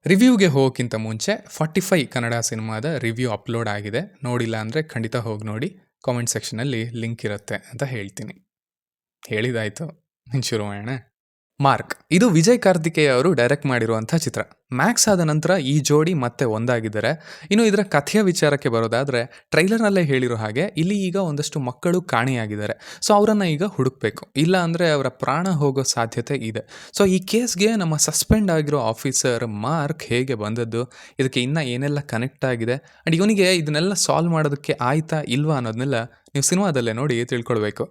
ರಿವ್ಯೂಗೆ ಹೋಗೋಕ್ಕಿಂತ ಮುಂಚೆ 45 ಕನ್ನಡ ಸಿನಿಮಾದ review upload ಆಗಿದೆ. ನೋಡಿಲ್ಲ ಅಂದರೆ ಖಂಡಿತ ಹೋಗಿ ನೋಡಿ. ಕಾಮೆಂಟ್ ಸೆಕ್ಷನಲ್ಲಿ ಲಿಂಕ್ ಇರುತ್ತೆ ಅಂತ ಹೇಳ್ತೀನಿ. ಹೇಳಿದಾಯ್ತು, ಶುರು ಮಾಡೋಣ. ಮಾರ್ಕ್ ಇದು ವಿಜಯ್ ಕಾರ್ತಿಕೇಯ ಅವರು ಡೈರೆಕ್ಟ್ ಮಾಡಿರುವಂಥ ಚಿತ್ರ. ಮ್ಯಾಕ್ಸ್ ಆದ ನಂತರ ಈ ಜೋಡಿ ಮತ್ತೆ ಒಂದಾಗಿದ್ದಾರೆ. ಇನ್ನು ಇದರ ಕಥೆಯ ವಿಚಾರಕ್ಕೆ ಬರೋದಾದರೆ, ಟ್ರೈಲರ್ನಲ್ಲೇ ಹೇಳಿರೋ ಹಾಗೆ ಇಲ್ಲಿ ಈಗ ಒಂದಷ್ಟು ಮಕ್ಕಳು ಕಾಣೆಯಾಗಿದ್ದಾರೆ. ಸೊ ಅವರನ್ನು ಈಗ ಹುಡುಕಬೇಕು, ಇಲ್ಲ ಅಂದರೆ ಅವರ ಪ್ರಾಣ ಹೋಗೋ ಸಾಧ್ಯತೆ ಇದೆ. ಸೊ ಈ ಕೇಸ್ಗೆ ನಮ್ಮ ಸಸ್ಪೆಂಡ್ ಆಗಿರೋ ಆಫೀಸರ್ ಮಾರ್ಕ್ ಹೇಗೆ ಬಂದದ್ದು, ಇದಕ್ಕೆ ಇನ್ನೂ ಏನೆಲ್ಲ ಕನೆಕ್ಟ್ ಆಗಿದೆ, ಆ್ಯಂಡ್ ಇವನಿಗೆ ಇದನ್ನೆಲ್ಲ ಸಾಲ್ವ್ ಮಾಡೋದಕ್ಕೆ ಆಯ್ತಾ ಇಲ್ವಾ ಅನ್ನೋದನ್ನೆಲ್ಲ ನೀವು ಸಿನಿಮಾದಲ್ಲೇ ನೋಡಿ ತಿಳ್ಕೊಳ್ಬೇಕು.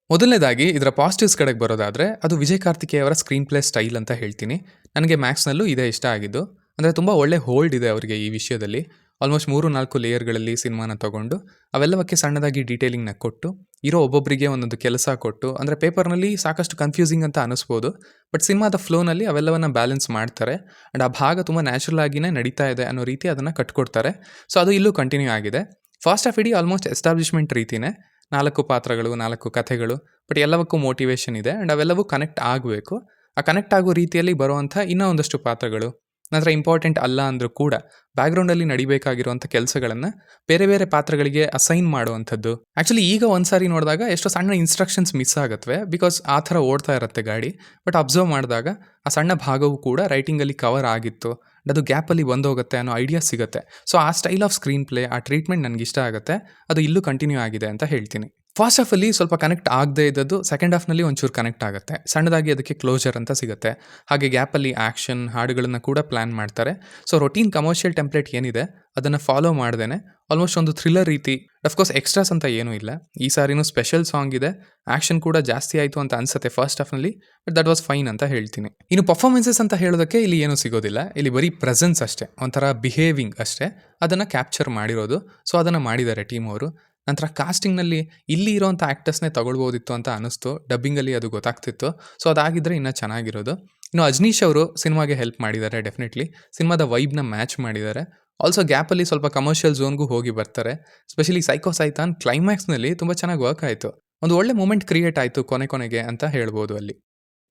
ಮೊದಲನೇದಾಗಿ ಇದರ ಪಾಸಿಟಿವ್ಸ್ ಕಡೆಗೆ ಬರೋದಾದರೆ, ಅದು ವಿಜಯ್ ಕಾರ್ತಿಕೇಯ ಅವರ ಸ್ಕ್ರೀನ್ ಪ್ಲೇ ಸ್ಟೈಲ್ ಅಂತ ಹೇಳ್ತೀನಿ. ನನಗೆ ಮ್ಯಾಕ್ಸ್ನಲ್ಲೂ ಇದೇ ಇಷ್ಟ ಆಗಿದ್ದು. ಅಂದರೆ ತುಂಬ ಒಳ್ಳೆ ಹೋಲ್ಡ್ ಇದೆ ಅವರಿಗೆ ಈ ವಿಷಯದಲ್ಲಿ. ಆಲ್ಮೋಸ್ಟ್ 3-4 ಲೇಯರ್ಗಳಲ್ಲಿ ಸಿನಿಮಾನ ತೊಗೊಂಡು ಅವೆಲ್ಲವಕ್ಕೆ ಸಣ್ಣದಾಗಿ ಡೀಟೇಲಿಂಗ್ನ ಕೊಟ್ಟು, ಇರೋ ಒಬ್ಬೊಬ್ಬರಿಗೆ ಒಂದೊಂದು ಕೆಲಸ ಕೊಟ್ಟು, ಅಂದರೆ ಪೇಪರ್ನಲ್ಲಿ ಸಾಕಷ್ಟು ಕನ್ಫ್ಯೂಸಿಂಗ್ ಅಂತ ಅನಿಸ್ಬೋದು, ಬಟ್ ಸಿನಿಮಾದ ಫ್ಲೋನಲ್ಲಿ ಅವೆಲ್ಲವನ್ನು ಬ್ಯಾಲೆನ್ಸ್ ಮಾಡ್ತಾರೆ. ಆ್ಯಂಡ್ ಆ ಭಾಗ ತುಂಬ ನ್ಯಾಚುರಲ್ ಆಗಿಯೇ ನಡೀತಾ ಇದೆ ಅನ್ನೋ ರೀತಿ ಅದನ್ನು ಕಟ್ಕೊಡ್ತಾರೆ. ಸೊ ಅದು ಇಲ್ಲೂ ಕಂಟಿನ್ಯೂ ಆಗಿದೆ. ಫಸ್ಟ್ ಆಫ್ ಇಡೀ ಆಲ್ಮೋಸ್ಟ್ ಎಸ್ಟಾಬ್ಲಿಷ್ಮೆಂಟ್ ರೀತಿಯೇ, 4 ಪಾತ್ರಗಳು, 4 ಕಥೆಗಳು, ಬಟ್ ಎಲ್ಲವಕ್ಕೂ ಮೋಟಿವೇಶನ್ ಇದೆ ಆ್ಯಂಡ್ ಅವೆಲ್ಲವೂ ಕನೆಕ್ಟ್ ಆಗಬೇಕು. ಆ ಕನೆಕ್ಟ್ ಆಗೋ ರೀತಿಯಲ್ಲಿ ಬರುವಂಥ ಇನ್ನೂ ಒಂದಷ್ಟು ಪಾತ್ರಗಳು, ನಂತರ ಇಂಪಾರ್ಟೆಂಟ್ ಅಲ್ಲ ಅಂದರೂ ಕೂಡ ಬ್ಯಾಕ್ಗ್ರೌಂಡಲ್ಲಿ ನಡಿಬೇಕಾಗಿರುವಂಥ ಕೆಲಸಗಳನ್ನು ಬೇರೆ ಬೇರೆ ಪಾತ್ರಗಳಿಗೆ ಅಸೈನ್ ಮಾಡುವಂಥದ್ದು. ಆ್ಯಕ್ಚುಲಿ ಈಗ ಒಂದು ಸಾರಿ ನೋಡಿದಾಗ ಎಷ್ಟೋ ಸಣ್ಣ ಇನ್ಸ್ಟ್ರಕ್ಷನ್ಸ್ ಮಿಸ್ ಆಗುತ್ತವೆ, ಬಿಕಾಸ್ ಆ ಥರ ಓಡ್ತಾ ಇರುತ್ತೆ ಗಾಡಿ. ಬಟ್ ಅಬ್ಸರ್ವ್ ಮಾಡಿದಾಗ ಆ ಸಣ್ಣ ಭಾಗವು ಕೂಡ ರೈಟಿಂಗಲ್ಲಿ ಕವರ್ ಆಗಿತ್ತು, ಅದು ಗ್ಯಾಪಲ್ಲಿ ಬಂದೋಗುತ್ತೆ ಅನ್ನೋ ಐಡಿಯಾ ಸಿಗುತ್ತೆ. ಸೊ ಆ ಸ್ಟೈಲ್ ಆಫ್ ಸ್ಕ್ರೀನ್ ಪ್ಲೇ, ಆ ಟ್ರೀಟ್ಮೆಂಟ್ ನನಗೆ ಇಷ್ಟ ಆಗುತ್ತೆ. ಅದು ಇಲ್ಲೂ ಕಂಟಿನ್ಯೂ ಆಗಿದೆ ಅಂತ ಹೇಳ್ತೀನಿ. ಫಸ್ಟ್ ಹಾಫಲ್ಲಿ ಸ್ವಲ್ಪ ಕನೆಕ್ಟ್ ಆಗದೇ ಇದ್ದದ್ದು ಸೆಕೆಂಡ್ ಹಾಫ್ನಲ್ಲಿ ಒಂಚೂರು ಕನೆಕ್ಟ್ ಆಗುತ್ತೆ. ಸಣ್ಣದಾಗಿ ಅದಕ್ಕೆ ಕ್ಲೋಜರ್ ಅಂತ ಸಿಗುತ್ತೆ. ಹಾಗೆ ಗ್ಯಾಪಲ್ಲಿ ಆ್ಯಕ್ಷನ್, ಹಾಡುಗಳನ್ನು ಕೂಡ ಪ್ಲ್ಯಾನ್ ಮಾಡ್ತಾರೆ. ಸೊ ರೊಟೀನ್ ಕಮರ್ಷಿಯಲ್ ಟೆಂಪ್ಲೇಟ್ ಏನಿದೆ ಅದನ್ನು ಫಾಲೋ ಮಾಡ್ದೇನೆ ಆಲ್ಮೋಸ್ಟ್ ಒಂದು ಥ್ರಿಲ್ಲರ್ ರೀತಿ. ಅಫ್ಕೋರ್ಸ್ ಎಕ್ಸ್ಟ್ರಾಸ್ ಅಂತ ಏನೂ ಇಲ್ಲ. ಈ ಸಾರಿನೂ ಸ್ಪೆಷಲ್ ಸಾಂಗ್ ಇದೆ. ಆ್ಯಕ್ಷನ್ ಕೂಡ ಜಾಸ್ತಿ ಆಯಿತು ಅಂತ ಅನಿಸುತ್ತೆ ಫಸ್ಟ್ ಹಾಫ್ನಲ್ಲಿ, ಬಟ್ ದಟ್ ವಾಸ್ ಫೈನ್ ಅಂತ ಹೇಳ್ತೀನಿ. ಇನ್ನು ಪರ್ಫಾರ್ಮೆನ್ಸಸ್ ಅಂತ ಹೇಳೋದಕ್ಕೆ ಇಲ್ಲಿ ಏನೂ ಸಿಗೋದಿಲ್ಲ. ಇಲ್ಲಿ ಬರೀ ಪ್ರೆಸೆನ್ಸ್ ಅಷ್ಟೇ, ಒಂಥರ ಬಿಹೇವಿಂಗ್ ಅಷ್ಟೇ, ಅದನ್ನು ಕ್ಯಾಪ್ಚರ್ ಮಾಡಿರೋದು. ಸೊ ಅದನ್ನು ಮಾಡಿದ್ದಾರೆ ಟೀಮ್ ಅವರು. ನಂತರ ಕಾಸ್ಟಿಂಗ್ನಲ್ಲಿ ಇಲ್ಲಿ ಇರೋವಂಥ ಆ್ಯಕ್ಟರ್ಸ್ನೇ ತಗೊಳ್ಬೋದಿತ್ತು ಅಂತ ಅನ್ನಿಸ್ತು. ಡಬ್ಬಿಂಗಲ್ಲಿ ಅದು ಗೊತ್ತಾಗ್ತಿತ್ತು. ಸೊ ಅದಾಗಿದ್ದರೆ ಇನ್ನೂ ಚೆನ್ನಾಗಿರೋದು. ಇನ್ನು ಅಜ್ನೀಶ್ ಅವರು ಸಿನಿಮಾಗೆ ಹೆಲ್ಪ್ ಮಾಡಿದ್ದಾರೆ. ಡೆಫಿನೆಟ್ಲಿ ಸಿನಿಮಾದ ವೈಬ್ನ ಮ್ಯಾಚ್ ಮಾಡಿದ್ದಾರೆ. ಆಲ್ಸೋ ಗ್ಯಾಪಲ್ಲಿ ಸ್ವಲ್ಪ ಕಮರ್ಷಿಯಲ್ ಝೋನ್ಗೂ ಹೋಗಿ ಬರ್ತಾರೆ. ಸ್ಪೆಷಲಿ ಸೈಕೋ ಸೈತಾನ್ ಕ್ಲೈಮ್ಯಾಕ್ಸ್ನಲ್ಲಿ ತುಂಬ ಚೆನ್ನಾಗಿ ವರ್ಕ್ ಆಯಿತು. ಒಂದು ಒಳ್ಳೆ ಮೂಮೆಂಟ್ ಕ್ರಿಯೇಟ್ ಆಯಿತು ಕೊನೆಗೆ ಅಂತ ಹೇಳ್ಬೋದು ಅಲ್ಲಿ.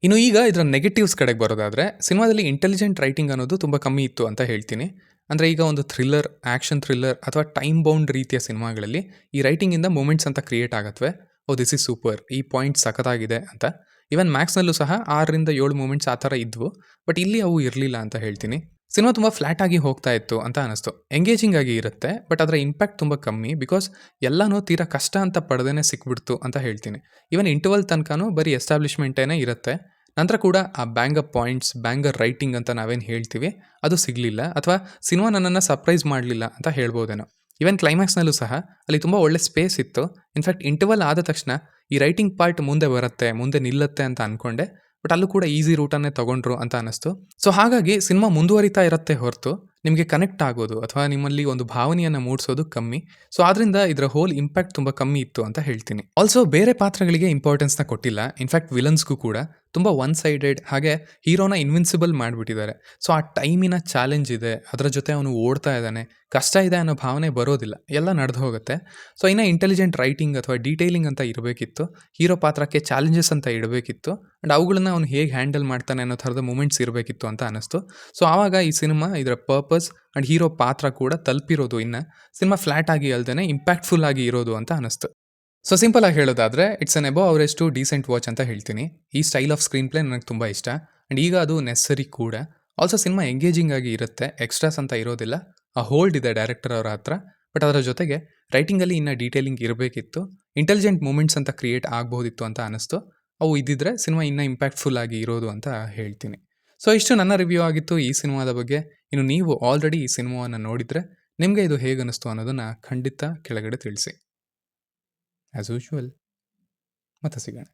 ಇನ್ನು ಈಗ ಇದರ ನೆಗೆಟಿವ್ಸ್ ಕಡೆಗೆ ಬರೋದಾದರೆ, ಸಿನಿಮಾದಲ್ಲಿ ಇಂಟೆಲಿಜೆಂಟ್ ರೈಟಿಂಗ್ ಅನ್ನೋದು ತುಂಬ ಕಮ್ಮಿ ಇತ್ತು ಅಂತ ಹೇಳ್ತೀನಿ. ಅಂದರೆ ಈಗ ಒಂದು ಥ್ರಿಲ್ಲರ್, ಆ್ಯಕ್ಷನ್ ಥ್ರಿಲ್ಲರ್ ಅಥವಾ ಟೈಮ್ ಬೌಂಡ್ ರೀತಿಯ ಸಿನಿಮಾಗಳಲ್ಲಿ ಈ ರೈಟಿಂಗಿಂದ ಮೂಮೆಂಟ್ಸ್ ಅಂತ ಕ್ರಿಯೇಟ್ ಆಗತ್ವೆ. ಓ ದಿಸ್ ಈಸ್ ಸೂಪರ್, ಈ ಪಾಯಿಂಟ್ ಸಖತ್ತಾಗಿದೆ ಅಂತ. ಈವನ್ ಮ್ಯಾಕ್ಸ್ನಲ್ಲೂ ಸಹ 6-7 ಮೂಮೆಂಟ್ಸ್ ಆ ಥರ ಇದ್ವು, ಬಟ್ ಇಲ್ಲಿ ಅವು ಇರಲಿಲ್ಲ ಅಂತ ಹೇಳ್ತೀನಿ. ಸಿನಿಮಾ ತುಂಬ ಫ್ಲ್ಯಾಟ್ ಆಗಿ ಹೋಗ್ತಾ ಇತ್ತು ಅಂತ ಅನಿಸ್ತು. ಎಂಗೇಜಿಂಗ್ ಆಗಿ ಇರುತ್ತೆ, ಬಟ್ ಅದರ ಇಂಪ್ಯಾಕ್ಟ್ ತುಂಬ ಕಮ್ಮಿ, ಬಿಕಾಸ್ ಎಲ್ಲನೂ ತೀರಾ ಕಷ್ಟ ಅಂತ ಪಡೆದೇ ಸಿಕ್ಬಿಡ್ತು ಅಂತ ಹೇಳ್ತೀನಿ. ಈವನ್ ಇಂಟರ್ವಲ್ ತನಕನೂ ಬರೀ ಎಸ್ಟಾಬ್ಲಿಷ್ಮೆಂಟೇನೇ ಇರುತ್ತೆ. ನಂತರ ಕೂಡ ಆ ಬ್ಯಾಂಗರ್ ಪಾಯಿಂಟ್ಸ್, ಬ್ಯಾಂಗರ್ ರೈಟಿಂಗ್ ಅಂತ ನಾವೇನು ಹೇಳ್ತೀವಿ ಅದು ಸಿಗಲಿಲ್ಲ, ಅಥವಾ ಸಿನಿಮಾ ನನ್ನನ್ನು ಸರ್ಪ್ರೈಸ್ ಮಾಡಲಿಲ್ಲ ಅಂತ ಹೇಳ್ಬೋದೇನೋ. ಈವನ್ ಕ್ಲೈಮ್ಯಾಕ್ಸ್ನಲ್ಲೂ ಸಹ ಅಲ್ಲಿ ತುಂಬ ಒಳ್ಳೆ ಸ್ಪೇಸ್ ಇತ್ತು. ಇನ್ಫ್ಯಾಕ್ಟ್ ಇಂಟರ್ವಲ್ ಆದ ತಕ್ಷಣ ಈ ರೈಟಿಂಗ್ ಪಾರ್ಟ್ ಮುಂದೆ ಬರುತ್ತೆ, ಮುಂದೆ ನಿಲ್ಲುತ್ತೆ ಅಂತ ಅಂದ್ಕೊಂಡೆ, ಬಟ್ ಅಲ್ಲೂ ಕೂಡ ಈಸಿ ರೂಟನ್ನೇ ತೊಗೊಂಡ್ರು ಅಂತ ಅನ್ನಿಸ್ತು. ಸೊ ಹಾಗಾಗಿ ಸಿನಿಮಾ ಮುಂದುವರಿತಾ ಇರುತ್ತೆ ಹೊರತು ನಿಮಗೆ ಕನೆಕ್ಟ್ ಆಗೋದು ಅಥವಾ ನಿಮ್ಮಲ್ಲಿ ಒಂದು ಭಾವನೆಯನ್ನು ಮೂಡಿಸೋದು ಕಮ್ಮಿ. ಸೊ ಆದ್ದರಿಂದ ಇದರ ಹೋಲ್ ಇಂಪ್ಯಾಕ್ಟ್ ತುಂಬ ಕಮ್ಮಿ ಇತ್ತು ಅಂತ ಹೇಳ್ತೀನಿ. ಆಲ್ಸೋ ಬೇರೆ ಪಾತ್ರಗಳಿಗೆ ಇಂಪಾರ್ಟೆನ್ಸ್ನ ಕೊಟ್ಟಿಲ್ಲ. ಇನ್ಫ್ಯಾಕ್ಟ್ ವಿಲನ್ಸ್ಗೂ ಕೂಡ ತುಂಬ ಒನ್ ಸೈಡೆಡ್, ಹಾಗೆ ಹೀರೋನ ಇನ್ವಿನ್ಸಿಬಲ್ ಮಾಡಿಬಿಟ್ಟಿದ್ದಾರೆ. ಸೊ ಆ ಟೈಮಿನ ಚಾಲೆಂಜ್ ಇದೆ, ಅದರ ಜೊತೆ ಅವನು ಓಡ್ತಾ ಇದ್ದಾನೆ, ಕಷ್ಟ ಇದೆ ಅನ್ನೋ ಭಾವನೆ ಬರೋದಿಲ್ಲ, ಎಲ್ಲ ನಡೆದು ಹೋಗುತ್ತೆ. ಸೊ ಇನ್ನು ಇಂಟೆಲಿಜೆಂಟ್ ರೈಟಿಂಗ್ ಅಥವಾ ಡೀಟೇಲಿಂಗ್ ಅಂತ ಇರಬೇಕಿತ್ತು. ಹೀರೋ ಪಾತ್ರಕ್ಕೆ ಚಾಲೆಂಜಸ್ ಅಂತ ಇಡಬೇಕಿತ್ತು, ಆ್ಯಂಡ್ ಅವುಗಳನ್ನ ಅವನು ಹೇಗೆ ಹ್ಯಾಂಡಲ್ ಮಾಡ್ತಾನೆ ಅನ್ನೋ ಥರದ ಮೂಮೆಂಟ್ಸ್ ಇರಬೇಕಿತ್ತು ಅಂತ ಅನ್ನಿಸ್ತು. ಸೊ ಆವಾಗ ಈ ಸಿನಿಮಾ ಇದರ ಪರ್ಪಸ್ ಆ್ಯಂಡ್ ಹೀರೋ ಪಾತ್ರ ಕೂಡ ತಲುಪಿರೋದು. ಇನ್ನು ಸಿನಿಮಾ ಫ್ಲ್ಯಾಟ್ ಆಗಿ ಅಲ್ದೇ ಇಂಪ್ಯಾಕ್ಟ್ಫುಲ್ ಆಗಿ ಇರೋದು ಅಂತ ಅನ್ನಿಸ್ತು. ಸೊ ಸಿಂಪಲ್ ಆಗಿ ಹೇಳೋದಾದರೆ it's an above average decent watch ಅಂತ ಹೇಳ್ತೀನಿ. ಈ ಸ್ಟೈಲ್ ಆಫ್ ಸ್ಕ್ರೀನ್ ಪ್ಲೇ ನನಗೆ ತುಂಬ ಇಷ್ಟ, ಆ್ಯಂಡ್ ಈಗ ಅದು ನೆಸರಿ ಕೂಡ. ಆಲ್ಸೋ ಸಿನಿಮಾ ಎಂಗೇಜಿಂಗ್ ಆಗಿ ಇರುತ್ತೆ, ಎಕ್ಸ್ಟ್ರಾಸ್ ಅಂತ ಇರೋದಿಲ್ಲ. ಆ ಹೋಲ್ಡ್ ಇದೆ ಡೈರೆಕ್ಟರ್ ಅವರ ಹತ್ರ, ಬಟ್ ಅದರ ಜೊತೆಗೆ ರೈಟಿಂಗಲ್ಲಿ ಇನ್ನೂ ಡೀಟೇಲಿಂಗ್ ಇರಬೇಕಿತ್ತು. ಇಂಟೆಲಿಜೆಂಟ್ ಮೂಮೆಂಟ್ಸ್ ಅಂತ ಕ್ರಿಯೇಟ್ ಆಗಬಹುದಿತ್ತು ಅಂತ ಅನ್ನಿಸ್ತು. ಅವು ಇದ್ದಿದ್ರೆ ಸಿನಿಮಾ ಇನ್ನೂ ಇಂಪ್ಯಾಕ್ಟ್ಫುಲ್ ಆಗಿ ಇರೋದು ಅಂತ ಹೇಳ್ತೀನಿ. ಸೊ ಇಷ್ಟು ನನ್ನ ರಿವ್ಯೂ ಆಗಿತ್ತು ಈ ಸಿನಿಮಾದ ಬಗ್ಗೆ. ಇನ್ನು ನೀವು ಆಲ್ರೆಡಿ ಈ ಸಿನಿಮಾವನ್ನು ನೋಡಿದರೆ ನಿಮಗೆ ಇದು ಹೇಗೆ ಅನ್ನಿಸ್ತು ಅನ್ನೋದನ್ನು ಖಂಡಿತ ಕೆಳಗಡೆ ತಿಳಿಸಿ. ಆ್ಯಸ್ ಯೂಶ್ವಲ್ ಮತ್ತೆ ಸಿಗೋಣ.